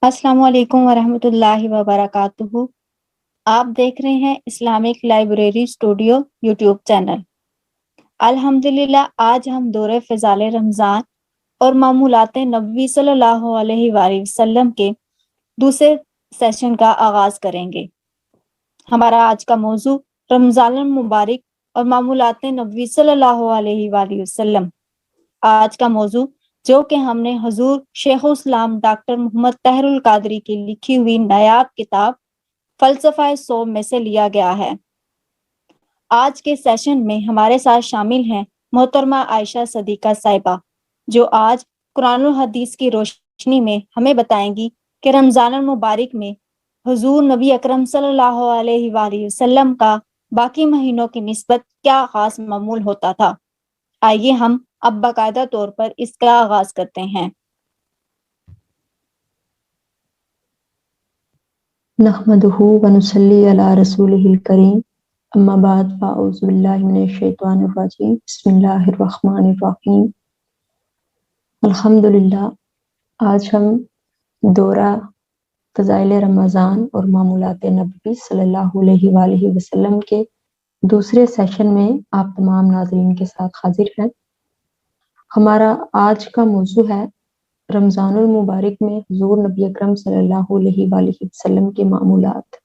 السلام علیکم ورحمۃ اللہ وبرکاتہ۔ آپ دیکھ رہے ہیں Islamic library studio YouTube channel. الحمدللہ آج ہم دورہ فضائل رمضان اور معمولات نبوی صلی اللہ علیہ وآلہ وسلم کے دوسرے سیشن کا آغاز کریں گے۔ ہمارا آج کا موضوع رمضان المبارک اور معمولات نبوی صلی اللہ علیہ وآلہ وسلم۔ آج کا موضوع جو کہ ہم نے حضور شیخ الاسلام ڈاکٹر محمد طاہر القادری کی لکھی ہوئی نایاب کتاب فلسفہ صوم میں سے لیا گیا ہے۔ آج کے سیشن میں ہمارے ساتھ شامل ہیں محترمہ عائشہ صدیقہ صاحبہ، جو آج قرآن و حدیث کی روشنی میں ہمیں بتائیں گی کہ رمضان المبارک میں حضور نبی اکرم صلی اللہ علیہ وآلہ وسلم کا باقی مہینوں کی نسبت کیا خاص معمول ہوتا تھا۔ آئیے ہم اب باقاعدہ طور پر اس کا آغاز کرتے ہیں۔ نحمدہ ونصلی علی رسولہ الکریم، اما بعد فاعوذ باللہ من الشیطان الرجیم، بسم اللہ الرحمن الرحیم۔ الحمدللہ آج ہم دورہ فضائل رمضان اور معمولات نبوی صلی اللہ علیہ وآلہ وسلم کے دوسرے سیشن میں آپ تمام ناظرین کے ساتھ حاضر ہیں۔ ہمارا آج کا موضوع ہے رمضان المبارک میں حضور نبی اکرم صلی اللہ علیہ وآلہ وسلم کے معمولات،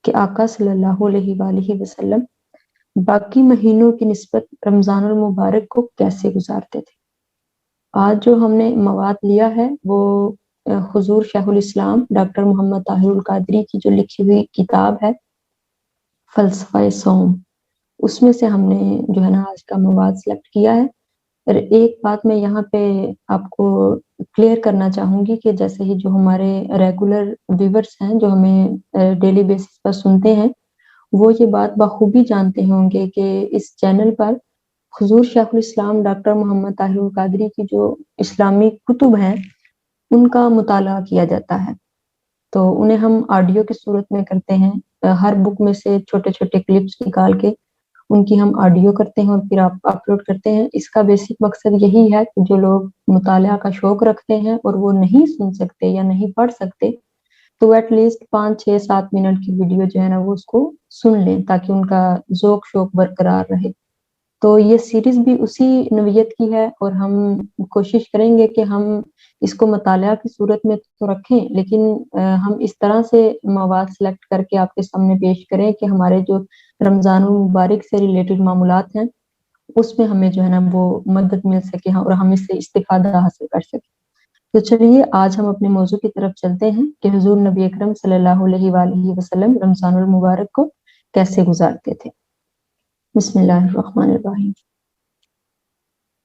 کہ آقا صلی اللہ علیہ وآلہ وسلم باقی مہینوں کی نسبت رمضان المبارک کو کیسے گزارتے تھے۔ آج جو ہم نے مواد لیا ہے وہ حضور شیخ الاسلام ڈاکٹر محمد طاہر القادری کی جو لکھی ہوئی کتاب ہے فلسفہ صوم، اس میں سے ہم نے جو ہے نا آج کا مواد سلیکٹ کیا ہے۔ اور ایک بات میں یہاں پہ آپ کو کلیئر کرنا چاہوں گی کہ جیسے ہی جو ہمارے ریگولر ویورز ہیں جو ہمیں ڈیلی بیسس پر سنتے ہیں، وہ یہ بات بخوبی جانتے ہوں گے کہ اس چینل پر حضور شیخ الاسلام ڈاکٹر محمد طاہر القادری کی جو اسلامی کتب ہیں ان کا مطالعہ کیا جاتا ہے، تو انہیں ہم آڈیو کی صورت میں کرتے ہیں۔ ہر بک میں سے چھوٹے چھوٹے کلپس نکال کے ان کی ہم آڈیو کرتے ہیں اور پھر آپ اپلوڈ کرتے ہیں۔ اس کا بیسک مقصد یہی ہے کہ جو لوگ مطالعہ کا شوق رکھتے ہیں اور وہ نہیں سن سکتے یا نہیں پڑھ سکتے، تو ایٹ لیسٹ 5-6-7 منٹ کی ویڈیو جو ہے نا وہ اس کو سن لیں تاکہ ان کا ذوق شوق برقرار رہے۔ تو یہ سیریز بھی اسی نوعیت کی ہے اور ہم کوشش کریں گے کہ ہم اس کو مطالعہ کی صورت میں تو رکھیں، لیکن ہم اس طرح سے مواد سلیکٹ کر کے آپ کے سامنے پیش کریں کہ ہمارے جو رمضان المبارک سے ریلیٹڈ معمولات ہیں اس میں ہمیں جو ہے نا وہ مدد مل سکے اور ہم اس سے استفادہ حاصل کر سکیں۔ تو چلیے آج ہم اپنے موضوع کی طرف چلتے ہیں کہ حضور نبی اکرم صلی اللہ علیہ وآلہ وسلم رمضان المبارک کو کیسے گزارتے تھے۔ بسم اللہ الرحمن الرحیم۔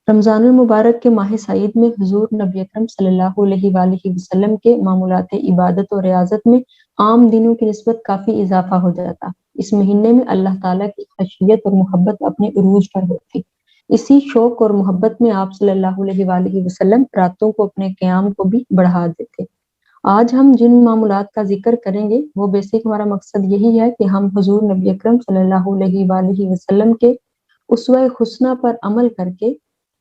رمضان المبارک کے ماہ سعید میں حضور نبی اکرم صلی اللہ علیہ وآلہ وسلم کے معمولات عبادت و ریاضت میں عام دنوں کی نسبت کافی اضافہ ہو جاتا۔ اس مہینے میں اللہ تعالیٰ کی خشیت اور محبت اپنے عروج پر ہوتی۔ اسی شوق اور محبت میں آپ صلی اللہ علیہ وآلہ وسلم راتوں کو اپنے قیام کو بھی بڑھا دیتے۔ آج ہم جن معمولات کا ذکر کریں گے وہ بیسک ہمارا مقصد یہی ہے کہ ہم حضور نبی اکرم صلی اللہ علیہ وآلہ وسلم کے اسوہ حسنہ پر عمل کر کے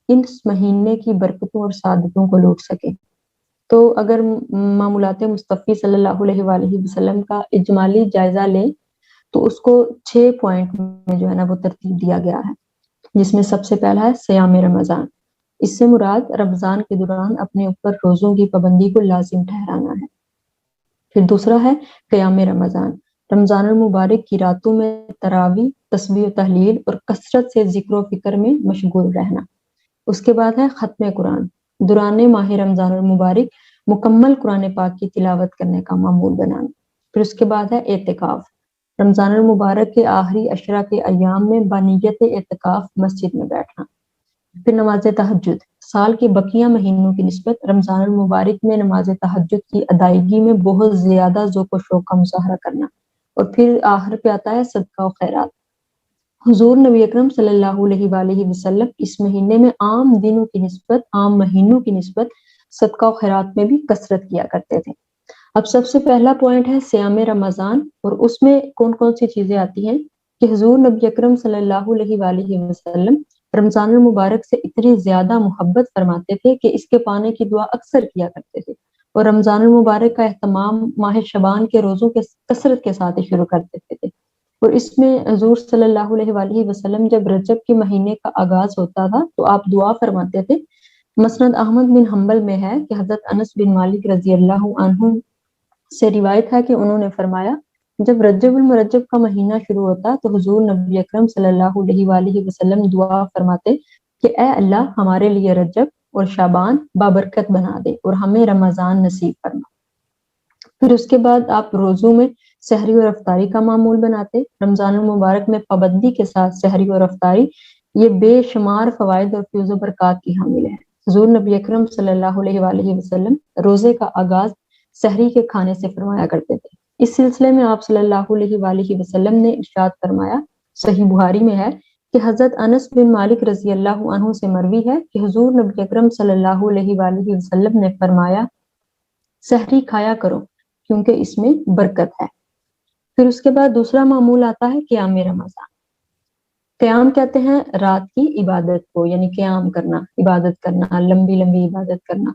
اس مہینے کی برکتوں اور سعادتوں کو لوٹ سکیں۔ تو اگر معمولات مصطفی صلی اللہ علیہ وآلہ وسلم کا اجمالی جائزہ لیں تو اس کو 6 پوائنٹ میں جو ہے نا وہ ترتیب دیا گیا ہے، جس میں سب سے پہلا ہے صیام رمضان۔ اس سے مراد رمضان کے دوران اپنے اوپر روزوں کی پابندی کو لازم ٹھہرانا ہے۔ پھر دوسرا ہے قیام رمضان، رمضان المبارک کی راتوں میں تراویح، تسبیح و تحلیل اور کثرت سے ذکر و فکر میں مشغول رہنا۔ اس کے بعد ہے ختم قرآن، دوران ماہ رمضان المبارک مکمل قرآن پاک کی تلاوت کرنے کا معمول بنانا۔ پھر اس کے بعد ہے اعتکاف، رمضان المبارک کے آخری عشرہ کے ایام میں بنیت اعتکاف مسجد میں بیٹھنا۔ پھر نماز تہجد، سال کے بقیہ مہینوں کی نسبت رمضان المبارک میں نماز تہجد کی ادائیگی میں بہت زیادہ ذوق و شوق کا مظاہرہ کرنا۔ اور پھر آخر پہ آتا ہے صدقہ و خیرات۔ حضور نبی اکرم صلی اللہ علیہ وآلہ وسلم اس مہینے میں عام دنوں کی نسبت، عام مہینوں کی نسبت صدقہ و خیرات میں بھی کثرت کیا کرتے تھے۔ اب سب سے پہلا پوائنٹ ہے صیام رمضان، اور اس میں کون کون سی چیزیں آتی ہیں کہ حضور نبی اکرم صلی اللہ علیہ وآلہ وسلم رمضان المبارک سے اتنی زیادہ محبت فرماتے تھے کہ اس کے پانے کی دعا اکثر کیا کرتے تھے، اور رمضان المبارک کا اہتمام ماہ شعبان کے روزوں کے کثرت کے ساتھ ہی شروع کر دیتے تھے، اور اس میں حضور صلی اللہ علیہ وآلہ وسلم جب رجب کے مہینے کا آغاز ہوتا تھا تو آپ دعا فرماتے تھے۔ مسند احمد بن حنبل میں ہے کہ حضرت انس بن مالک رضی اللہ عنہ سے روایت ہے کہ انہوں نے فرمایا، جب رجب المرجب کا مہینہ شروع ہوتا تو حضور نبی اکرم صلی اللہ علیہ وآلہ وسلم دعا فرماتے کہ اے اللہ ہمارے لیے رجب اور شعبان بابرکت بنا دے اور ہمیں رمضان نصیب فرما۔ پھر اس کے بعد آپ روزوں میں سحری اور افطاری کا معمول بناتے۔ رمضان المبارک میں پابندی کے ساتھ سحری اور افطاری یہ بے شمار فوائد اور فیض و برکات کی حامل ہے۔ حضور نبی اکرم صلی اللہ علیہ وآلہ وسلم روزے کا آغاز سحری کے کھانے سے فرمایا کرتے تھے۔ اس سلسلے میں آپ صلی اللہ علیہ وآلہ وسلم نے ارشاد فرمایا، صحیح بخاری میں ہے کہ حضرت انس بن مالک رضی اللہ عنہ سے مروی ہے کہ حضور نبی اکرم صلی اللہ علیہ وآلہ وسلم نے فرمایا، سحری کھایا کرو کیونکہ اس میں برکت ہے۔ پھر اس کے بعد دوسرا معمول آتا ہے قیام رمضان۔ قیام کہتے ہیں رات کی عبادت کو، یعنی قیام کرنا، عبادت کرنا، لمبی لمبی عبادت کرنا۔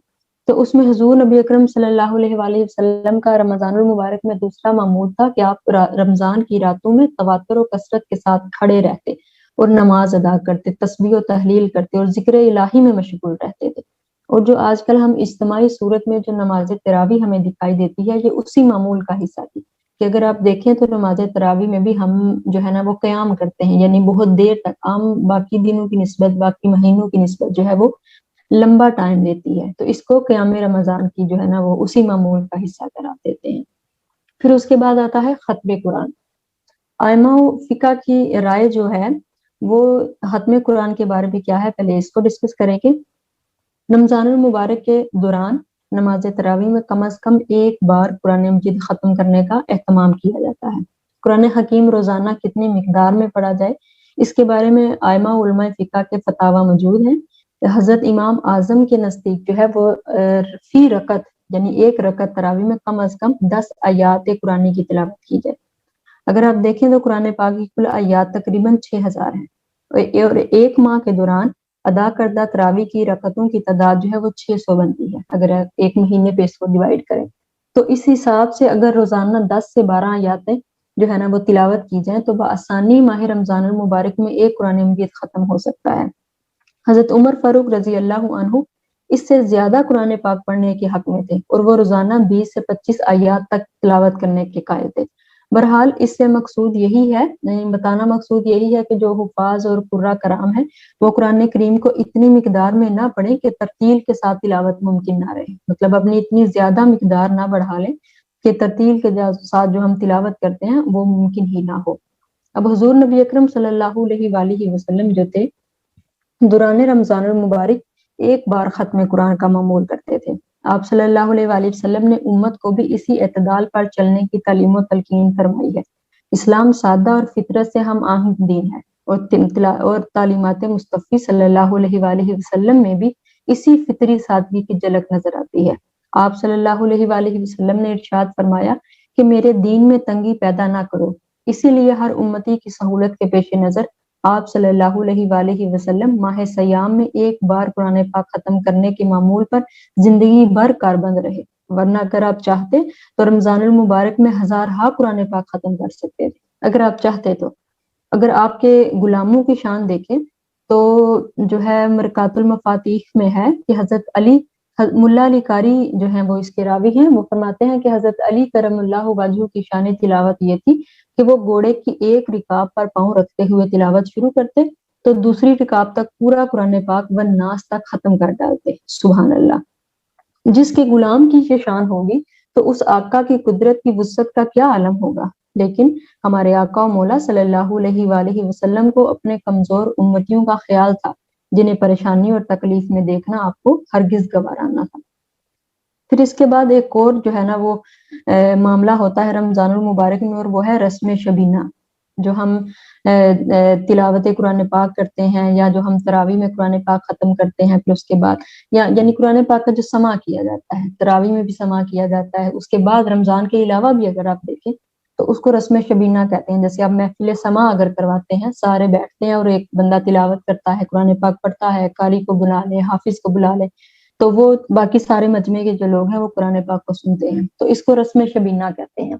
تو اس میں حضور نبی اکرم صلی اللہ علیہ وآلہ وسلم کا رمضان المبارک میں دوسرا معمول تھا کہ آپ رمضان کی راتوں میں تواتر و کثرت کے ساتھ کھڑے رہتے اور نماز ادا کرتے، تسبیح و تحلیل کرتے اور ذکر الہی میں مشغول رہتے تھے۔ اور جو آج کل ہم اجتماعی صورت میں جو نماز تراویح ہمیں دکھائی دیتی ہے، یہ اسی معمول کا حصہ تھی کہ اگر آپ دیکھیں تو نماز تراویح میں بھی ہم جو ہے نا وہ قیام کرتے ہیں، یعنی بہت دیر تک، عام باقی دنوں کی نسبت، باقی مہینوں کی نسبت جو ہے وہ لمبا ٹائم دیتی ہے، تو اس کو قیام رمضان کی جو ہے نا وہ اسی معمول کا حصہ قرار دیتے ہیں۔ پھر اس کے بعد آتا ہے ختم قرآن۔ ائمہ فقہ کی رائے جو ہے وہ ختم قرآن کے بارے میں کیا ہے، پہلے اس کو ڈسکس کریں گے۔ رمضان المبارک کے دوران نماز تراویح میں کم از کم ایک بار قرآن مجید ختم کرنے کا اہتمام کیا جاتا ہے۔ قرآن حکیم روزانہ کتنی مقدار میں پڑھا جائے، اس کے بارے میں ائمہ علماء فقہ کے فتاوی موجود ہیں۔ حضرت امام اعظم کے نزدیک جو ہے وہ فی رکعت، یعنی ایک رکعت تراویح میں کم از کم 10 آیات قرآن کی تلاوت کی جائے۔ اگر آپ دیکھیں تو قرآن پاک کی کل آیات تقریباً 6000 ہیں، اور ایک ماہ کے دوران ادا کردہ تراویح کی رکعتوں کی تعداد جو ہے وہ 600 بنتی ہے، اگر ایک مہینے پہ اس کو ڈیوائیڈ کریں تو اس حساب سے اگر روزانہ 10 سے 12 آیاتیں جو ہے نا وہ تلاوت کی جائیں تو بآسانی ماہ رمضان المبارک میں ایک قرآن مجید ختم ہو سکتا ہے۔ حضرت عمر فاروق رضی اللہ عنہ اس سے زیادہ قرآن پاک پڑھنے کے حق میں تھے اور وہ روزانہ 20 سے 25 آیات تک تلاوت کرنے کے قائل تھے۔ بہرحال اس سے مقصود یہی ہے، بتانا مقصود یہی ہے کہ جو حفاظ اور قراء کرام ہیں وہ قرآن کریم کو اتنی مقدار میں نہ پڑھیں کہ ترتیل کے ساتھ تلاوت ممکن نہ رہے، مطلب اپنی اتنی زیادہ مقدار نہ بڑھا لیں کہ ترتیل کے ساتھ جو ہم تلاوت کرتے ہیں وہ ممکن ہی نہ ہو۔ اب حضور نبی اکرم صلی اللہ علیہ وآلہ وسلم جو تھے دوران رمضان المبارک ایک بار ختم قرآن کا معمول کرتے تھے۔ آپ صلی اللہ علیہ وآلہ وسلم نے امت کو بھی اسی اعتدال پر چلنے کی تعلیم و تلقین فرمائی ہے۔ اسلام سادہ اور فطرت سے ہم آہنگ دین ہے، اور تعلیمات مصطفی صلی اللہ علیہ وآلہ وسلم میں بھی اسی فطری سادگی کی جھلک نظر آتی ہے۔ آپ صلی اللہ علیہ وآلہ وسلم نے ارشاد فرمایا کہ میرے دین میں تنگی پیدا نہ کرو، اسی لیے ہر امتی کی سہولت کے پیش نظر آپ صلی اللہ علیہ وآلہ وسلم ماہ سیام میں ایک بار قرآن پاک ختم کرنے کے معمول پر زندگی بھر کاربند رہے، ورنہ اگر آپ چاہتے تو رمضان المبارک میں ہزارہا قرآن پاک ختم کر سکتے تھے اگر آپ چاہتے تو۔ اگر آپ کے غلاموں کی شان دیکھیں تو جو ہے مرکات المفاتیح میں ہے کہ حضرت علی، ملا علی قاری جو ہیں وہ اس کے راوی ہیں، وہ فرماتے ہیں کہ حضرت علی کرم اللہ وجہہ کی شان تلاوت یہ تھی کہ وہ گھوڑے کی ایک رکاب پر پاؤں رکھتے ہوئے تلاوت شروع کرتے تو دوسری رکاب تک پورا قرآن پاک والناس تک ختم کر ڈالتے۔ سبحان اللہ۔ جس کے غلام کی یہ شان ہوگی تو اس آقا کی قدرت کی وسعت کا کیا عالم ہوگا۔ لیکن ہمارے آقا و مولا صلی اللہ علیہ وآلہ وسلم کو اپنے کمزور امتیوں کا خیال تھا جنہیں پریشانی اور تکلیف میں دیکھنا آپ کو ہرگز گوارا نہ تھا۔ پھر اس کے بعد ایک اور جو ہے نا وہ معاملہ ہوتا ہے رمضان المبارک میں، اور وہ ہے رسم شبینہ، جو ہم تلاوت قرآن پاک کرتے ہیں یا جو ہم تراویح میں قرآن پاک ختم کرتے ہیں، پھر اس کے بعد یعنی قرآن پاک کا جو سماع کیا جاتا ہے، تراویح میں بھی سماع کیا جاتا ہے، اس کے بعد رمضان کے علاوہ بھی اگر آپ دیکھیں تو اس کو رسم شبینہ کہتے ہیں۔ جیسے آپ محفل سماع اگر کرواتے ہیں، سارے بیٹھتے ہیں اور ایک بندہ تلاوت کرتا ہے، قرآن پاک پڑھتا ہے، قاری کو بلا لے، حافظ کو بلا لے، تو وہ باقی سارے مجمع کے جو لوگ ہیں وہ قرآن پاک کو سنتے ہیں، تو اس کو رسم شبینہ کہتے ہیں۔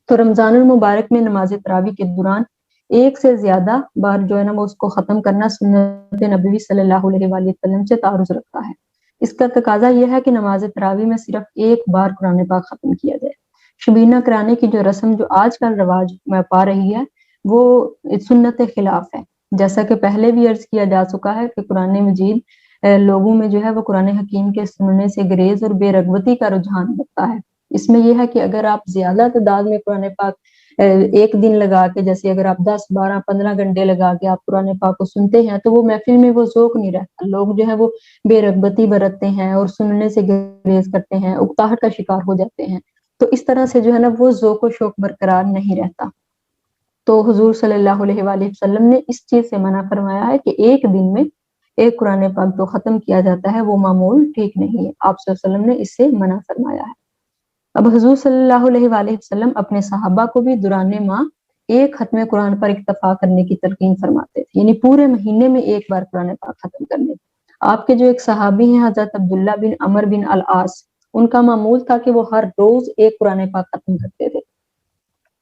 تو رمضان المبارک میں نماز تراویح کے دوران ایک سے زیادہ بار جو ہے نا وہ اس کو ختم کرنا سنت نبوی صلی اللہ علیہ وآلہ وسلم سے تعارض رکھتا ہے۔ اس کا تقاضا یہ ہے کہ نماز تراویح میں صرف ایک بار قرآن پاک ختم کیا جائے۔ شبینہ کرانے کی جو رسم جو آج کل رواج میں پا رہی ہے وہ سنت خلاف ہے، جیسا کہ پہلے بھی عرض کیا جا چکا ہے کہ قرآن مجید لوگوں میں جو ہے وہ قرآن حکیم کے سننے سے گریز اور بے رغبتی کا رجحان رکھتا ہے۔ اس میں یہ ہے کہ اگر آپ زیادہ تعداد میں قرآن پاک ایک دن لگا کے، جیسے اگر آپ 10 12 15 گھنٹے لگا کے آپ قرآن پاک کو سنتے ہیں تو وہ محفل میں وہ ذوق نہیں رہتا، لوگ جو ہے وہ بے رغبتی برتتے ہیں اور سننے سے گریز کرتے ہیں، اکتاہٹ کا شکار ہو جاتے ہیں، تو اس طرح سے جو ہے نا وہ ذوق و شوق برقرار نہیں رہتا۔ تو حضور صلی اللہ علیہ وآلہ وسلم نے اس چیز سے منع فرمایا ہے کہ ایک دن میں ایک قرآن پاک جو ختم کیا جاتا ہے وہ معمول ٹھیک نہیں ہے، آپ صلی اللہ علیہ وسلم نے اس سے منع فرمایا ہے۔ اب حضور صلی اللہ علیہ وآلہ وسلم اپنے صحابہ کو بھی دوران ماہ ایک ختم قرآن پر اکتفا کرنے کی تلقین فرماتے تھے، یعنی پورے مہینے میں ایک بار قرآن پاک ختم کرنے۔ آپ کے جو ایک صحابی ہیں حضرت عبداللہ بن عمر بن العاص، ان کا معمول تھا کہ وہ ہر روز ایک قرآن پاک ختم کرتے تھے۔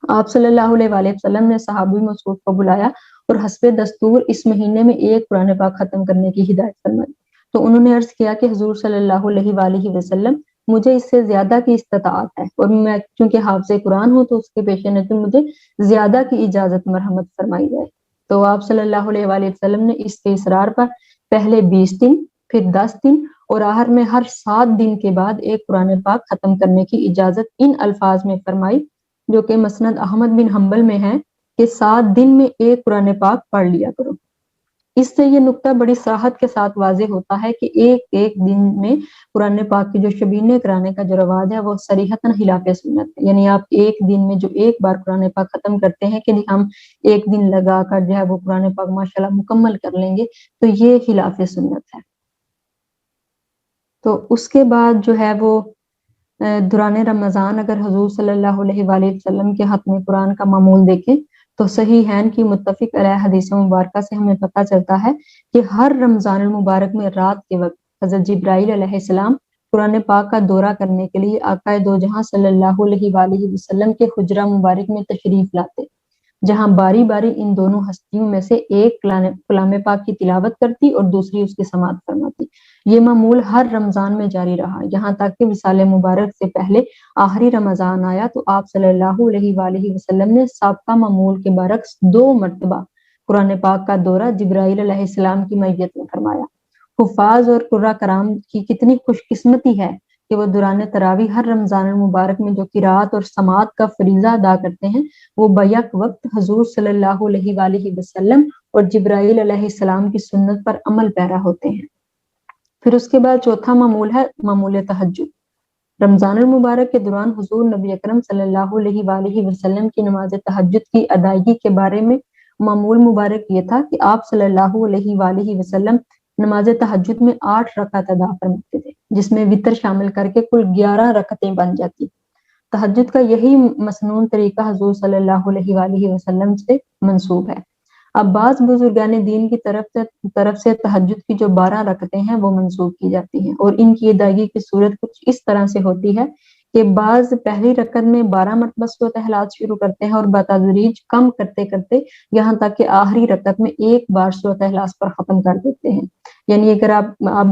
آپ صلی اللہ علیہ وآلہ وسلم نے صحابی مسعود کو بلایا اور حسب دستور اس مہینے میں ایک قرآن پاک ختم کرنے کی ہدایت فرمائی، تو انہوں نے عرض کیا کہ حضور صلی اللہ علیہ وآلہ وسلم مجھے اس سے زیادہ کی استطاعت ہے، اور میں چونکہ حافظ قرآن ہوں تو اس کے پیش نظر مجھے زیادہ کی اجازت مرحمت فرمائی جائے۔ تو آپ صلی اللہ علیہ وآلہ وسلم نے اس کے اصرار پر پہلے 20 دن، پھر 10 دن اور آخر میں ہر 7 دن کے بعد ایک قرآن پاک ختم کرنے کی اجازت ان الفاظ میں فرمائی جو کہ مسند احمد بن حنبل میں ہے کہ 7 دن میں ایک قرآن پاک پڑھ لیا کرو۔ اس سے یہ نقطہ بڑی صراحت کے ساتھ واضح ہوتا ہے کہ ایک دن میں قرآن پاک کی جو شبینے کرانے کا جو رواج ہے وہ صریحتاً خلاف سنت ہے، یعنی آپ ایک دن میں جو ایک بار قرآن پاک ختم کرتے ہیں کہ ہم ایک دن لگا کر جو ہے وہ قرآن پاک ماشاءاللہ مکمل کر لیں گے، تو یہ خلاف سنت ہے۔ تو اس کے بعد جو ہے وہ دوران رمضان اگر حضور صلی اللہ علیہ وآلہ وسلم کے ختم قرآن کا معمول دیکھیں تو صحیحین کی متفق علیہ حدیث مبارکہ سے ہمیں پتہ چلتا ہے کہ ہر رمضان المبارک میں رات کے وقت حضرت جبرائیل علیہ السلام قرآن پاک کا دورہ کرنے کے لیے آقا دو جہاں صلی اللہ علیہ وآلہ وسلم کے حجرہ مبارک میں تشریف لاتے، جہاں باری باری ان دونوں ہستیوں میں سے ایک کلام پاک کی تلاوت کرتی اور دوسری اس کی سماعت فرماتی۔ یہ معمول ہر رمضان میں جاری رہا، یہاں تک کہ وصال مبارک سے پہلے آخری رمضان آیا تو آپ صلی اللہ علیہ وآلہ وسلم نے سابقہ معمول کے برعکس 2 مرتبہ قرآن پاک کا دورہ جبرائیل علیہ السلام کی معیت میں فرمایا۔ حفاظ اور قرہ کرام کی کتنی خوش قسمتی ہے کہ وہ دوران تراویح ہر رمضان المبارک میں جو قرات اور سماعت کا فریضہ ادا کرتے ہیں وہ بیک وقت حضور صلی اللہ علیہ وآلہ وسلم اور جبرائیل علیہ السلام کی سنت پر عمل پیرا ہوتے ہیں۔ پھر اس کے بعد چوتھا معمول ہے معمول تہجد۔ رمضان المبارک کے دوران حضور نبی اکرم صلی اللہ علیہ وآلہ وسلم کی نماز تہجد کی ادائیگی کے بارے میں معمول مبارک یہ تھا کہ آپ صلی اللہ علیہ وآلہ وسلم نماز تہجد میں 8 رکعت ادا فرماتے تھے، جس میں وتر شامل کر کے کل 11 رکعتیں بن جاتی۔ تہجد کا یہی مسنون طریقہ حضور صلی اللہ علیہ وآلہ وسلم سے منسوب ہے۔ اب بعض بزرگان دین کی طرف سے تہجد کی جو 12 رکعتیں ہیں وہ منسوب کی جاتی ہیں، اور ان کی ادائیگی کی صورت کچھ اس طرح سے ہوتی ہے کہ بعض پہلی رکعت میں 12 مرتبہ سورۃ اخلاص شروع کرتے ہیں اور بتدریج کم کرتے کرتے یہاں تک کہ آخری رکعت میں ایک بار سورۃ اخلاص پر ختم کر دیتے ہیں۔ یعنی اگر آپ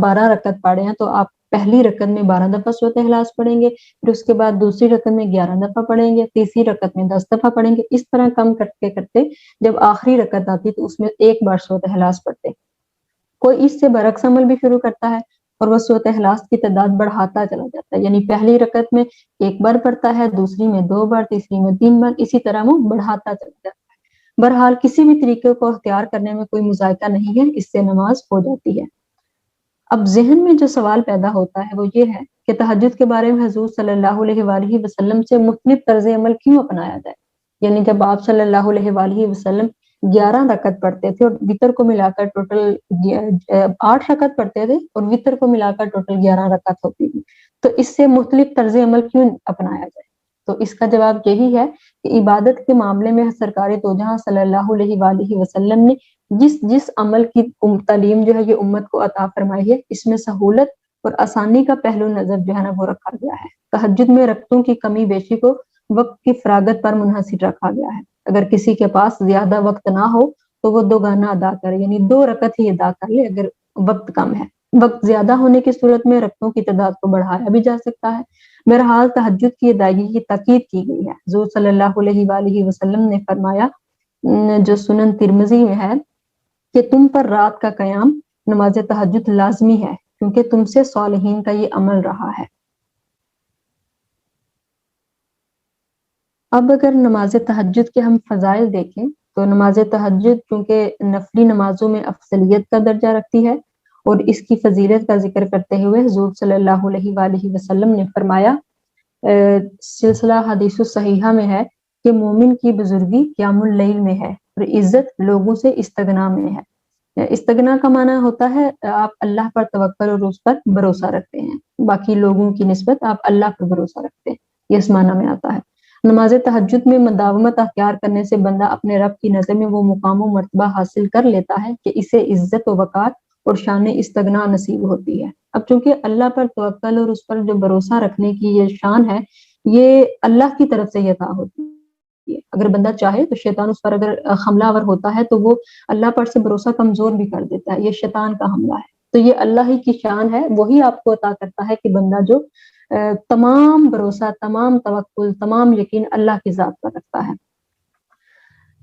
12 رکعت پڑھے ہیں تو آپ پہلی رکعت میں 12 دفعہ سورۃ اخلاص پڑھیں گے، پھر اس کے بعد دوسری رکعت میں 11 دفعہ پڑھیں گے، تیسری رکعت میں 10 دفعہ پڑھیں گے، اس طرح کم کرتے کرتے جب آخری رکعت آتی تو اس میں ایک بار سورۃ اخلاص پڑھتے۔ کوئی اس سے برعکس عمل بھی شروع کرتا ہے اور وہ سورۃ اخلاص کی تعداد بڑھاتا چلا جاتا ہے، یعنی پہلی رکعت میں ایک بار پڑھتا ہے، دوسری میں 2 بار، تیسری میں 3 بار، اسی طرح وہ بڑھاتا چلا جاتا ہے۔ بہرحال کسی بھی طریقے کو اختیار کرنے میں کوئی مذائقہ نہیں ہے، اس سے نماز ہو جاتی ہے۔ اب ذہن میں جو سوال پیدا ہوتا ہے وہ یہ ہے کہ تہجد کے بارے میں حضور صلی اللہ علیہ وآلہ وسلم سے مختلف طرز عمل کیوں اپنایا جائے؟ یعنی جب آپ صلی اللہ علیہ وآلہ وسلم 11 رکعت پڑھتے تھے اور وتر کو ملا کر ٹوٹل 8 رکعت پڑھتے تھے اور وتر کو ملا کر ٹوٹل 11 رکعت ہوتی تھی، تو اس سے مختلف طرز عمل کیوں اپنایا جائے؟ تو اس کا جواب یہی ہے کہ عبادت کے معاملے میں سرکار دو جہاں صلی اللہ علیہ وآلہ وسلم نے جس عمل کی تعلیم جو ہے یہ امت کو عطا فرمائی ہے، اس میں سہولت اور آسانی کا پہلو نظر جو ہے نا وہ رکھا گیا ہے۔ تہجد میں رکعتوں کی کمی بیشی کو وقت کی فراغت پر منحصر رکھا گیا ہے۔ اگر کسی کے پاس زیادہ وقت نہ ہو تو وہ 2 گانا ادا کرے، یعنی 2 رکعت ہی ادا کر لے اگر وقت کم ہے۔ وقت زیادہ ہونے کی صورت میں رکعتوں کی تعداد کو بڑھایا بھی جا سکتا ہے۔ بہرحال تہجد کی ادائیگی کی تاکید کی گئی ہے۔ حضور صلی اللہ علیہ وآلہ وسلم نے فرمایا جو سنن ترمذی میں ہے کہ تم پر رات کا قیام نماز تہجد لازمی ہے کیونکہ تم سے صالحین کا یہ عمل رہا ہے۔ اب اگر نماز تہجد کے ہم فضائل دیکھیں تو نماز تہجد چونکہ نفلی نمازوں میں افضلیت کا درجہ رکھتی ہے اور اس کی فضیلت کا ذکر کرتے ہوئے حضور صلی اللہ علیہ وآلہ وسلم نے فرمایا، سلسلہ حدیث الصحیحہ میں ہے کہ مومن کی بزرگی قیام اللیل میں ہے اور عزت لوگوں سے استغنا میں ہے۔ استغنا کا معنی ہوتا ہے آپ اللہ پر توکل اور اس پر بھروسہ رکھتے ہیں، باقی لوگوں کی نسبت آپ اللہ پر بھروسہ رکھتے ہیں، یہ اس معنی میں آتا ہے۔ نماز تہجد میں مداومت اختیار کرنے سے بندہ اپنے رب کی نظر میں وہ مقام و مرتبہ حاصل کر لیتا ہے کہ اسے عزت و وقار اور شان استغنا نصیب ہوتی ہے۔ اب چونکہ اللہ پر توکل اور اس پر جو بھروسہ رکھنے کی یہ شان ہے، یہ اللہ کی طرف سے یہ عطا ہوتی ہے۔ اگر بندہ چاہے تو شیطان اس پر اگر حملہ آور ہوتا ہے تو وہ اللہ پر سے بھروسہ کمزور بھی کر دیتا ہے، یہ شیطان کا حملہ ہے۔ تو یہ اللہ ہی کی شان ہے، وہی آپ کو عطا کرتا ہے کہ بندہ جو تمام بھروسہ، تمام توکل، تمام یقین اللہ کی ذات پر رکھتا ہے۔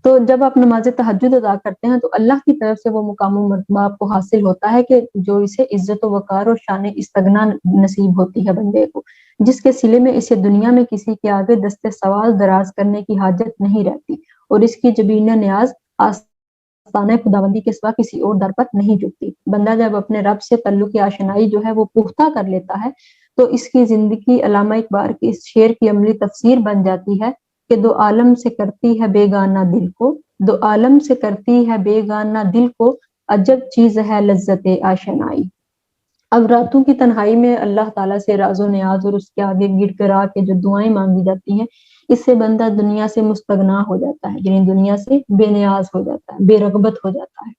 تو جب آپ نماز تہجد ادا کرتے ہیں تو اللہ کی طرف سے وہ مقام و مرتبہ آپ کو حاصل ہوتا ہے کہ جو اسے عزت و وقار اور شان استغنا نصیب ہوتی ہے بندے کو، جس کے صلے میں اسے دنیا میں کسی کے آگے دست سوال دراز کرنے کی حاجت نہیں رہتی اور اس کی جبینہ نیاز آستانہ خداوندی کے سوا کسی اور در پر نہیں جھکتی۔ بندہ جب اپنے رب سے تعلق آشنائی جو ہے وہ پختہ کر لیتا ہے تو اس کی زندگی علامہ اقبال کی اس شعر کی عملی تفسیر بن جاتی ہے کہ 2 عالم سے کرتی ہے بیگانہ دل کو، 2 عالم سے کرتی ہے بیگانہ دل کو، عجب چیز ہے لذت آشنائی۔ اب راتوں کی تنہائی میں اللہ تعالیٰ سے راز و نیاز اور اس کے آگے گڑ گڑا کے جو دعائیں مانگی جاتی ہیں، اس سے بندہ دنیا سے مستغنا ہو جاتا ہے، یعنی دنیا سے بے نیاز ہو جاتا ہے، بے رغبت ہو جاتا ہے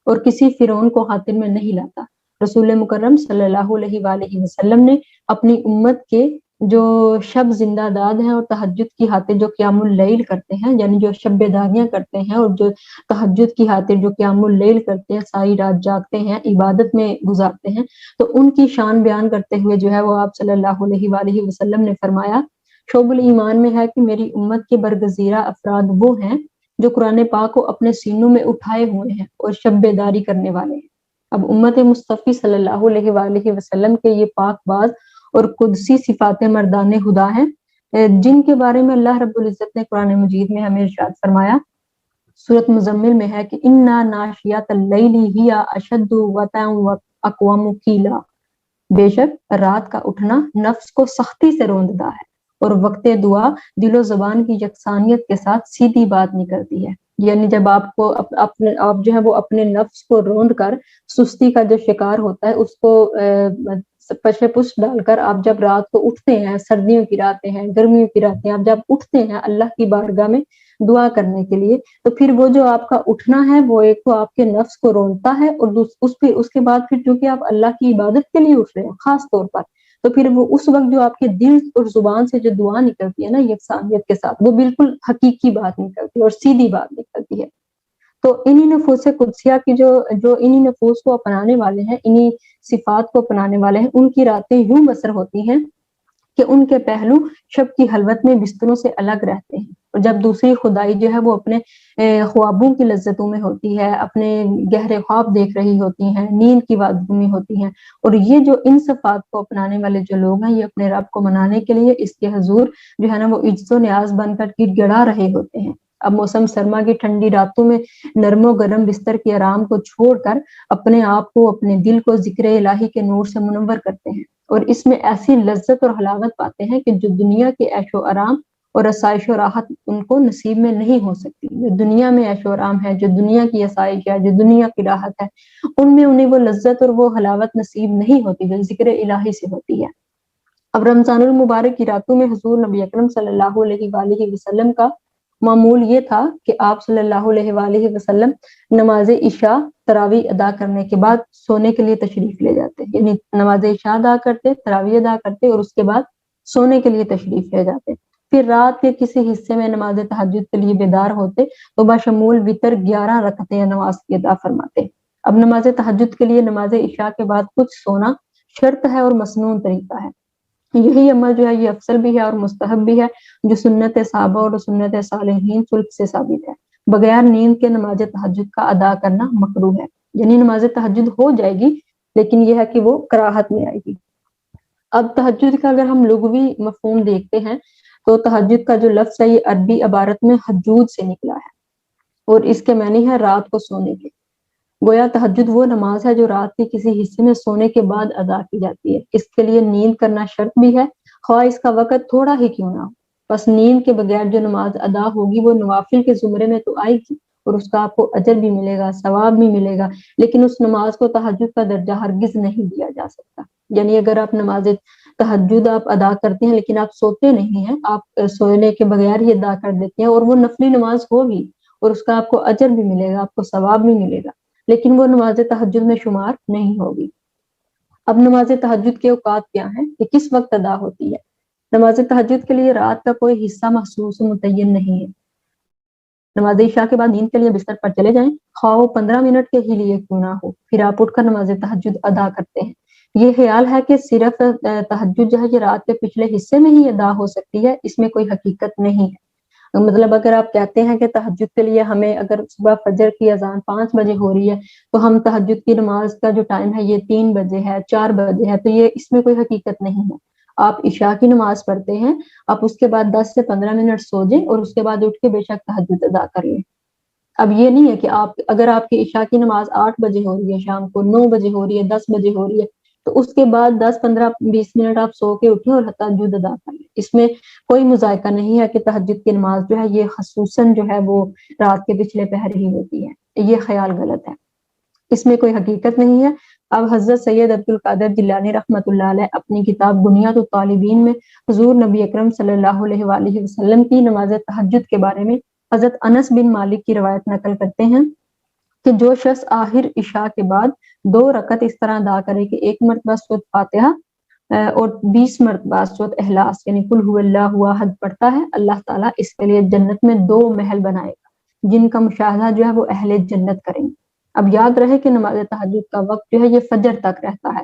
اور کسی فرعون کو خاطر میں نہیں لاتا۔ رسول مکرم صلی اللہ علیہ وآلہ وسلم نے اپنی امت کے جو شب زندہ داد ہیں اور تہجد کی خاطر جو قیام اللیل کرتے ہیں، یعنی جو شب بیداریاں کرتے ہیں اور جو تہجد کی خاطر جو قیام اللیل کرتے ہیں، ساری رات جاگتے ہیں، عبادت میں گزارتے ہیں، تو ان کی شان بیان کرتے ہوئے جو ہے وہ آپ صلی اللہ علیہ وآلہ وسلم نے فرمایا، شعب الایمان میں ہے کہ میری امت کے برگزیرہ افراد وہ ہیں جو قرآن پاک کو اپنے سینوں میں اٹھائے ہوئے ہیں اور شب بیداری کرنے والے ہیں۔ اب امت مصطفی صلی اللہ علیہ وآلہ وسلم کے یہ پاک باز اور قدسی صفات مردان خدا ہیں جن کے بارے میں اللہ رب العزت نے قرآن مجید میں ہمیں ارشاد فرمایا، سورۃ مزمل میں ہے کہ اِنَّا ناشیات اللیل ہی اشد وطئا واقوم قیلا، بے شک رات کا اٹھنا نفس کو سختی سے روندتا ہے اور وقت دعا دل و زبان کی یکسانیت کے ساتھ سیدھی بات نکلتی ہے۔ یعنی جب آپ کو آپ جو ہے وہ اپنے نفس کو روند کر سستی کا جو شکار ہوتا ہے اس کو پشے پش ڈال کر آپ جب رات کو اٹھتے ہیں، سردیوں کی راتیں ہیں، گرمیوں کی راتیں، آپ جب اٹھتے ہیں اللہ کی بارگاہ میں دعا کرنے کے لیے، تو پھر وہ جو آپ کا اٹھنا ہے وہ ایک تو آپ کے نفس کو رونتا ہے اور اس کے بعد پھر چونکہ آپ اللہ کی عبادت کے لیے اٹھ رہے ہیں خاص طور پر، تو پھر وہ اس وقت جو آپ کے دل اور زبان سے جو دعا نکلتی ہے نا یکسانیت کے ساتھ، وہ بالکل حقیقی بات نکلتی ہے اور سیدھی بات نکلتی ہے۔ تو انہی نفوس قدسیہ کی جو انہی نفوس کو اپنانے والے ہیں، انہی صفات کو اپنانے والے ہیں، ان کی راتیں یوں بسر ہوتی ہیں کہ ان کے پہلو شب کی حلوت میں بستروں سے الگ رہتے ہیں، اور جب دوسری خدائی جو ہے وہ اپنے خوابوں کی لذتوں میں ہوتی ہے، اپنے گہرے خواب دیکھ رہی ہوتی ہیں، نیند کی وادیوں میں ہوتی ہیں، اور یہ جو ان صفات کو اپنانے والے جو لوگ ہیں یہ اپنے رب کو منانے کے لیے اس کے حضور جو ہے نا وہ عجز و نیاز بن کر گڑ گڑا رہے ہوتے ہیں۔ اب موسم سرما کی ٹھنڈی راتوں میں نرم و گرم بستر کے آرام کو چھوڑ کر اپنے آپ کو، اپنے دل کو ذکر الہی کے نور سے منور کرتے ہیں اور اس میں ایسی لذت اور حلاوت پاتے ہیں کہ جو دنیا کے عیش و آرام اور آسائش و راحت ان کو نصیب میں نہیں ہو سکتی۔ جو دنیا میں عیش و آرام ہے، جو دنیا کی آسائش ہے، جو دنیا کی راحت ہے، ان میں انہیں وہ لذت اور وہ حلاوت نصیب نہیں ہوتی جو ذکر الہی سے ہوتی ہے۔ اب رمضان المبارک کی راتوں میں حضور نبی اکرم صلی اللہ علیہ وآلہ وسلم کا معمول یہ تھا کہ آپ صلی اللہ علیہ وآلہ وسلم نماز عشاء تراویح ادا کرنے کے بعد سونے کے لیے تشریف لے جاتے، یعنی نماز عشاء ادا کرتے، تراویح ادا کرتے اور اس کے بعد سونے کے لیے تشریف لے جاتے، پھر رات کے کسی حصے میں نماز تہجد کے لیے بیدار ہوتے تو بشمول وتر 11 رکعتیں نماز کی ادا فرماتے۔ اب نماز تہجد کے لیے نماز عشاء کے بعد کچھ سونا شرط ہے اور مسنون طریقہ ہے۔ یہی عمل جو ہے یہ افضل بھی ہے اور مستحب بھی ہے، جو سنت صحابہ اور سنت صالحین سلف سے ثابت ہے۔ بغیر نیند کے نماز تہجد کا ادا کرنا مکروہ ہے، یعنی نماز تہجد ہو جائے گی لیکن یہ ہے کہ وہ کراہت میں آئے گی۔ اب تہجد کا اگر ہم لغوی مفہوم دیکھتے ہیں تو تہجد کا جو لفظ ہے یہ عربی عبارت میں حجود سے نکلا ہے اور اس کے معنی ہے رات کو سونے کے۔ گویا تہجد وہ نماز ہے جو رات کے کسی حصے میں سونے کے بعد ادا کی جاتی ہے، اس کے لیے نیند کرنا شرط بھی ہے، خواہ اس کا وقت تھوڑا ہی کیوں نہ ہو۔ بس نیند کے بغیر جو نماز ادا ہوگی وہ نوافل کے زمرے میں تو آئے گی اور اس کا آپ کو اجر بھی ملے گا، ثواب بھی ملے گا، لیکن اس نماز کو تہجد کا درجہ ہرگز نہیں دیا جا سکتا۔ یعنی اگر آپ نماز تہجد آپ ادا کرتے ہیں لیکن آپ سوتے نہیں ہیں، آپ سونے کے بغیر ہی ادا کر دیتے ہیں اور وہ نفلی نماز ہوگی اور اس کا آپ کو اجر بھی ملے گا، آپ کو ثواب بھی ملے گا، لیکن وہ نماز تہجد میں شمار نہیں ہوگی۔ اب نماز تہجد کے اوقات کیا ہیں، یہ کس وقت ادا ہوتی ہے؟ نماز تہجد کے لیے رات کا کوئی حصہ مخصوص متعین نہیں ہے۔ نماز عشاء کے بعد نیند کے لیے بستر پر چلے جائیں، خواہ وہ 15 منٹ کے ہی لیے کیوں نہ ہو، پھر آپ اٹھ کر نماز تہجد ادا کرتے ہیں۔ یہ خیال ہے کہ صرف تہجد جو ہے یہ رات کے پچھلے حصے میں ہی ادا ہو سکتی ہے، اس میں کوئی حقیقت نہیں ہے۔ مطلب اگر آپ کہتے ہیں کہ تہجد کے لیے ہمیں اگر صبح فجر کی اذان 5 بجے ہو رہی ہے تو ہم تہجد کی نماز کا جو ٹائم ہے یہ 3 بجے ہے، 4 بجے ہے، تو یہ اس میں کوئی حقیقت نہیں ہے۔ آپ عشاء کی نماز پڑھتے ہیں، آپ اس کے بعد 10 سے 15 منٹ سو جائیں اور اس کے بعد اٹھ کے بے شک تہجد ادا کر لیں۔ اب یہ نہیں ہے کہ اگر آپ کی عشاء کی نماز 8 بجے ہو رہی ہے، شام کو 9 بجے ہو رہی ہے، 10 بجے ہو رہی ہے، تو اس کے بعد 10 15 20 منٹ آپ سو کے اٹھیں اور تہجد ادا کر لیں۔ اس میں کوئی مذائقہ نہیں ہے کہ تہجد کی نماز جو ہے یہ خصوصاً جو ہے وہ رات کے پچھلے پہر ہی ہوتی ہے، یہ خیال غلط ہے، اس میں کوئی حقیقت نہیں ہے۔ اب حضرت سید عبد القادر جیلانی رحمۃ اللہ علیہ اپنی کتاب بنیاد الطالبین میں حضور نبی اکرم صلی اللہ علیہ وآلہ وسلم کی نماز تہجد کے بارے میں حضرت انس بن مالک کی روایت نقل کرتے ہیں کہ جو شخص آخر عشاء کے بعد 2 رکعت اس طرح ادا کرے کہ ایک مرتبہ سورۃ فاتحہ اور 20 مرتبہ سورۃ اخلاص یعنی قل هو اللہ احد پڑھتا ہے، اللہ تعالیٰ اس کے لیے جنت میں 2 محل بنائے گا جن کا مشاہدہ جو ہے وہ اہل جنت کریں گے۔ اب یاد رہے کہ نماز تہجد کا وقت جو ہے یہ فجر تک رہتا ہے،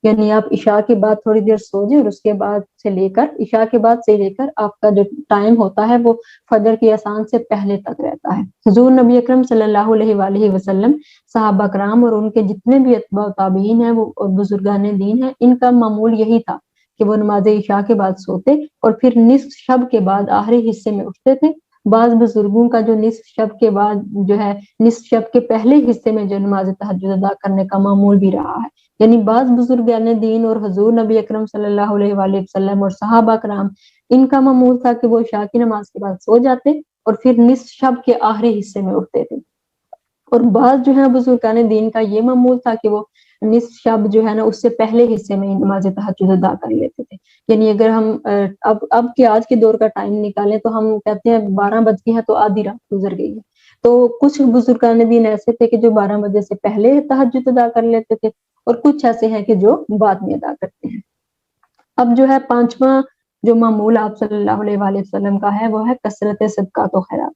یعنی آپ عشاء کے بعد تھوڑی دیر سو جائیں اور اس کے بعد سے لے کر عشاء کے بعد سے لے کر آپ کا جو ٹائم ہوتا ہے وہ فجر کی اذان سے پہلے تک رہتا ہے۔ حضور نبی اکرم صلی اللہ علیہ وآلہ وسلم، صحابہ کرام اور ان کے جتنے بھی اتباع و تابعین ہیں وہ بزرگان دین ہیں، ان کا معمول یہی تھا کہ وہ نماز عشاء کے بعد سوتے اور پھر نصف شب کے بعد آخری حصے میں اٹھتے تھے۔ بعض بزرگوں کا جو نصف شب کے بعد جو ہے نصف شب کے پہلے حصے میں جو نماز تہجد ادا کرنے کا معمول بھی رہا ہے، یعنی بعض بزرگان دین اور حضور نبی اکرم صلی اللہ علیہ وآلہ وسلم اور صحابہ کرام ان کا معمول تھا کہ وہ عشاء کی نماز کے بعد سو جاتے اور پھر نصف شب کے آخری حصے میں اٹھتے تھے، اور بعض جو ہے بزرگان دین کا یہ معمول تھا کہ وہ نصف شب جو ہے نا اس سے پہلے حصے میں نماز تہجد ادا کر لیتے تھے۔ یعنی اگر ہم اب کے آج کے دور کا ٹائم نکالیں تو ہم کہتے ہیں 12 بج گئی ہے تو آدھی رات گزر گئی ہے، تو کچھ بزرگان دین ایسے تھے کہ جو 12 بجے سے پہلے تہجد ادا کر لیتے تھے اور کچھ ایسے ہیں کہ جو بعد میں ادا کرتے ہیں۔ اب جو ہے 5واں جو معمول آپ صلی اللہ علیہ وآلہ وسلم کا ہے وہ ہے کثرت صدقات و خیرات۔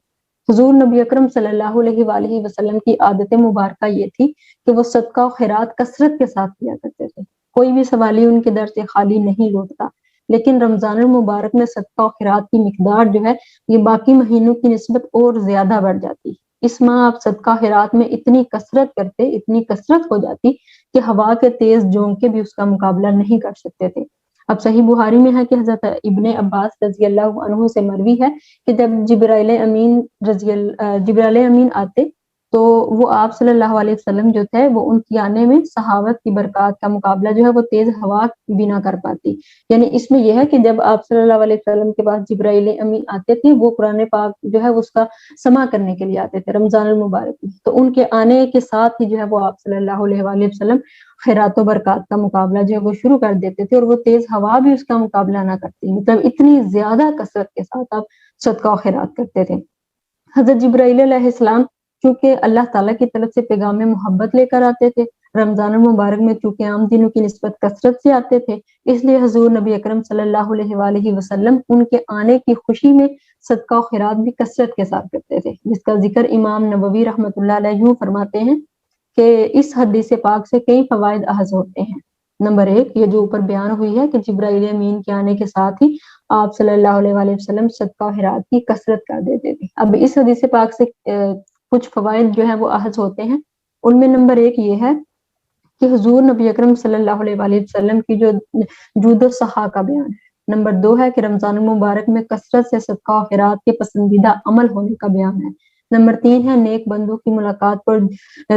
حضور نبی اکرم صلی اللہ علیہ وآلہ وسلم کی عادت مبارکہ یہ تھی کہ وہ صدقہ و خیرات کثرت کے ساتھ کیا کرتے تھے، کوئی بھی سوالی ان کے در سے خالی نہیں لوٹتا، لیکن رمضان المبارک میں صدقہ و خیرات کی مقدار جو ہے یہ باقی مہینوں کی نسبت اور زیادہ بڑھ جاتی۔ اس ماہ آپ صدقہ خیرات میں اتنی کثرت کرتے، اتنی کثرت ہو جاتی کہ ہوا کے تیز جھونکے بھی اس کا مقابلہ نہیں کر سکتے تھے۔ اب صحیح بخاری میں ہے کہ حضرت ابن عباس رضی اللہ عنہ سے مروی ہے کہ جب جبرائیل امین آتے تو وہ آپ صلی اللہ علیہ وسلم جو تھے وہ ان کی آنے میں صحابت کی برکات کا مقابلہ جو ہے وہ تیز ہوا بھی نہ کر پاتی۔ یعنی اس میں یہ ہے کہ جب آپ صلی اللہ علیہ وسلم کے پاس جبرائیل امین آتے تھے وہ قرآن پاک جو ہے اس کا سما کرنے کے لیے آتے تھے رمضان المبارک میں، تو ان کے آنے کے ساتھ ہی جو ہے وہ آپ صلی اللہ علیہ وآلہ وسلم خیرات و برکات کا مقابلہ جو ہے وہ شروع کر دیتے تھے اور وہ تیز ہوا بھی اس کا مقابلہ نہ کرتی، مطلب اتنی زیادہ کثرت کے ساتھ آپ صدقہ و خیرات کرتے تھے۔ حضرت جبرائیل علیہ السلام چونکہ اللہ تعالیٰ کی طرف سے پیغام محبت لے کر آتے تھے، رمضان المبارک میں چونکہ عام دنوں کی نسبت کثرت سے آتے تھے، اس لیے حضور نبی اکرم صلی اللہ علیہ وآلہ وسلم ان کے آنے کی خوشی میں صدقہ و خیرات بھی کثرت کے ساتھ کرتے تھے، جس کا ذکر امام نووی رحمۃ اللہ علیہ یوں فرماتے ہیں کہ اس حدیث پاک سے کئی فوائد اخذ ہوتے ہیں۔ نمبر 1، یہ جو اوپر بیان ہوئی ہے کہ جبرائیل امین کے آنے کے ساتھ ہی آپ صلی اللہ علیہ وآلہ وسلم صدقہ و خیرات کی کثرت کر دیتے تھے۔ اب اس حدیث پاک سے کچھ فوائد جو ہیں وہ اخذ ہوتے ہیں، ان میں نمبر 1 یہ ہے کہ حضور نبی اکرم صلی اللہ علیہ وآلہ وسلم کی جو جود و سخا کا بیان ہے۔ نمبر 2 ہے کہ رمضان المبارک میں کثرت سے صدقہ و خیرات کے پسندیدہ عمل ہونے کا بیان ہے۔ نمبر 3 ہے نیک بندوں کی ملاقات پر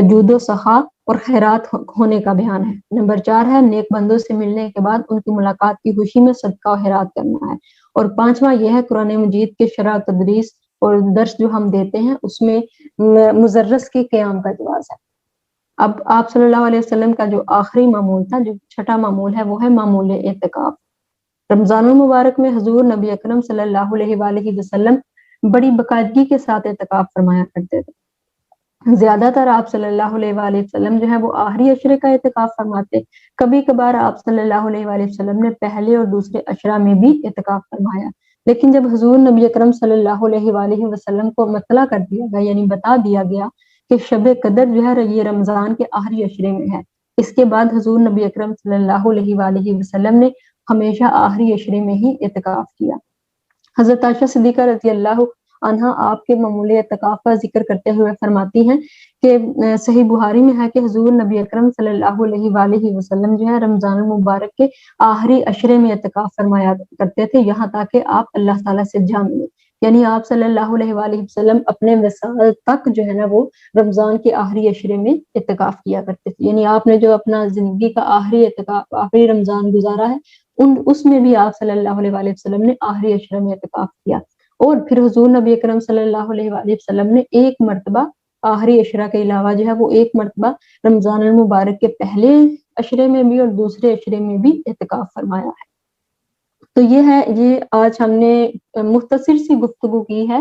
جود و سخا اور خیرات ہونے کا بیان ہے۔ نمبر 4 ہے نیک بندوں سے ملنے کے بعد ان کی ملاقات کی خوشی میں صدقہ و خیرات کرنا ہے۔ اور 5واں یہ ہے قرآن مجید کے شرح تدریس اور درس جو ہم دیتے ہیں اس میں مزرس کے قیام کا جواز ہے۔ اب آپ صلی اللہ علیہ وسلم کا جو آخری معمول تھا، جو چھٹا معمول ہے، وہ ہے معمول اعتکاف۔ رمضان المبارک میں حضور نبی اکرم صلی اللہ علیہ وآلہ وسلم بڑی باقاعدگی کے ساتھ اعتکاف فرمایا کرتے تھے۔ زیادہ تر آپ صلی اللہ علیہ وآلہ وسلم جو ہے وہ آخری عشرے کا اعتکاف فرماتے، کبھی کبھار آپ صلی اللہ علیہ وآلہ وسلم نے پہلے اور دوسرے عشرہ میں بھی اعتکاف فرمایا۔ لیکن جب حضور نبی اکرم صلی اللہ علیہ وآلہ وسلم کو مطلع کر دیا گیا، یعنی بتا دیا گیا کہ شب قدر جو ہے یہ رمضان کے آخری عشرے میں ہے، اس کے بعد حضور نبی اکرم صلی اللہ علیہ وآلہ وسلم نے ہمیشہ آخری عشرے میں ہی اعتکاف کیا۔ حضرت عائشہ صدیقہ رضی اللہ عنہا آپ کے معمول اعتکاف کا ذکر کرتے ہوئے فرماتی ہیں کہ صحیح بخاری میں ہے کہ حضور نبی اکرم صلی اللہ علیہ وآلہ وسلم جو ہے رمضان المبارک کے آخری عشرے میں اعتکاف فرمایا کرتے تھے، یہاں تک کہ آپ اللہ تعالیٰ سے جا ملے۔ یعنی آپ صلی اللہ علیہ وآلہ وسلم اپنے وصال تک جو ہے نا وہ رمضان کے آخری عشرے میں اعتکاف کیا کرتے تھے۔ یعنی آپ نے جو اپنا زندگی کا آخری اعتکاف، آخری رمضان گزارا ہے، اس میں بھی آپ صلی اللہ علیہ وآلہ وسلم نے آخری عشرے میں اعتکاف کیا۔ اور پھر حضور نبی اکرم صلی اللہ علیہ وآلہ وسلم نے ایک مرتبہ آخری عشرہ کے علاوہ جو ہے وہ ایک مرتبہ رمضان المبارک کے پہلے عشرے میں بھی اور دوسرے عشرے میں بھی اعتکاف فرمایا ہے۔ تو یہ آج ہم نے مختصر سی گفتگو کی ہے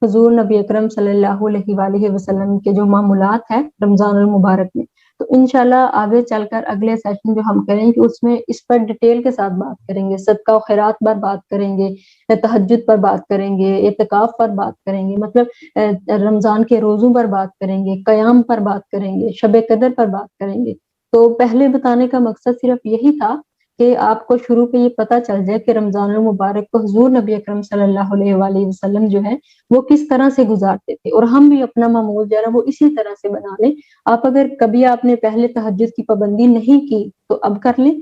حضور نبی اکرم صلی اللہ علیہ وآلہ وسلم کے جو معمولات ہیں رمضان المبارک میں۔ تو انشاءاللہ آگے چل کر اگلے سیشن جو ہم کریں گے اس میں اس پر ڈیٹیل کے ساتھ بات کریں گے، صدقہ و خیرات پر بات کریں گے، تہجد پر بات کریں گے، اعتکاف پر بات کریں گے، مطلب رمضان کے روزوں پر بات کریں گے، قیام پر بات کریں گے، شب قدر پر بات کریں گے۔ تو پہلے بتانے کا مقصد صرف یہی تھا کہ آپ کو شروع پہ یہ پتہ چل جائے کہ رمضان المبارک کو حضور نبی اکرم صلی اللہ علیہ وآلہ وسلم جو ہے وہ کس طرح سے گزارتے تھے، اور ہم بھی اپنا معمول جو ہے وہ اسی طرح سے بنا لیں۔ آپ اگر کبھی آپ نے پہلے تہجد کی پابندی نہیں کی تو اب کر لیں۔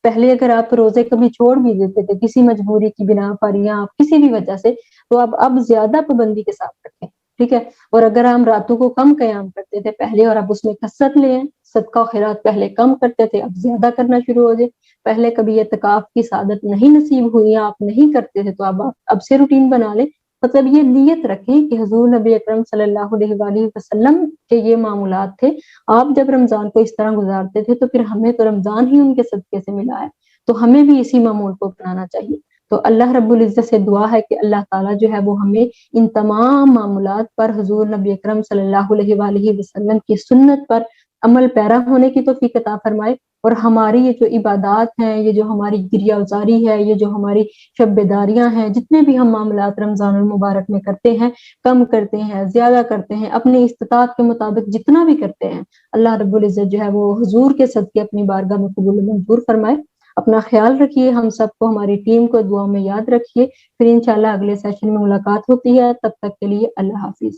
پہلے اگر آپ روزے کبھی چھوڑ بھی دیتے تھے کسی مجبوری کی بنا پر یا آپ کسی بھی وجہ سے، تو اب زیادہ پابندی کے ساتھ رکھیں، ٹھیک ہے۔ اور اگر ہم راتوں کو کم قیام کرتے تھے پہلے اور اب اس میں کثرت لیں، صدقہ و خیرات پہلے کم کرتے تھے اب زیادہ کرنا شروع ہو جائے، پہلے کبھی اعتکاف کی سعادت نہیں نصیب ہوئی، آپ نہیں کرتے تھے تو اب سے روٹین بنا لیں۔ مطلب یہ نیت رکھیں کہ حضور نبی اکرم صلی اللہ علیہ وآلہ وسلم کے یہ معمولات تھے، آپ جب رمضان کو اس طرح گزارتے تھے تو پھر ہمیں تو رمضان ہی ان کے صدقے سے ملا ہے، تو ہمیں بھی اسی معمول کو اپنانا چاہیے۔ تو اللہ رب العزت سے دعا ہے کہ اللہ تعالیٰ جو ہے وہ ہمیں ان تمام معمولات پر حضور نبی اکرم صلی اللہ علیہ وآلہ وسلم کی سنت پر عمل پیرا ہونے کی توفیق عطا فرمائے، اور ہماری یہ جو عبادات ہیں، یہ جو ہماری گریہ ازاری ہے، یہ جو ہماری شب بیداریاں ہیں، جتنے بھی ہم معاملات رمضان المبارک میں کرتے ہیں، کم کرتے ہیں، زیادہ کرتے ہیں، اپنی استطاعت کے مطابق جتنا بھی کرتے ہیں، اللہ رب العزت جو ہے وہ حضور کے صدقے اپنی بارگاہ میں قبول منظور فرمائے۔ اپنا خیال رکھیے، ہم سب کو، ہماری ٹیم کو دعا میں یاد رکھیے۔ پھر انشاءاللہ اگلے سیشن میں ملاقات ہوتی ہے، تب تک کے لیے اللہ حافظ۔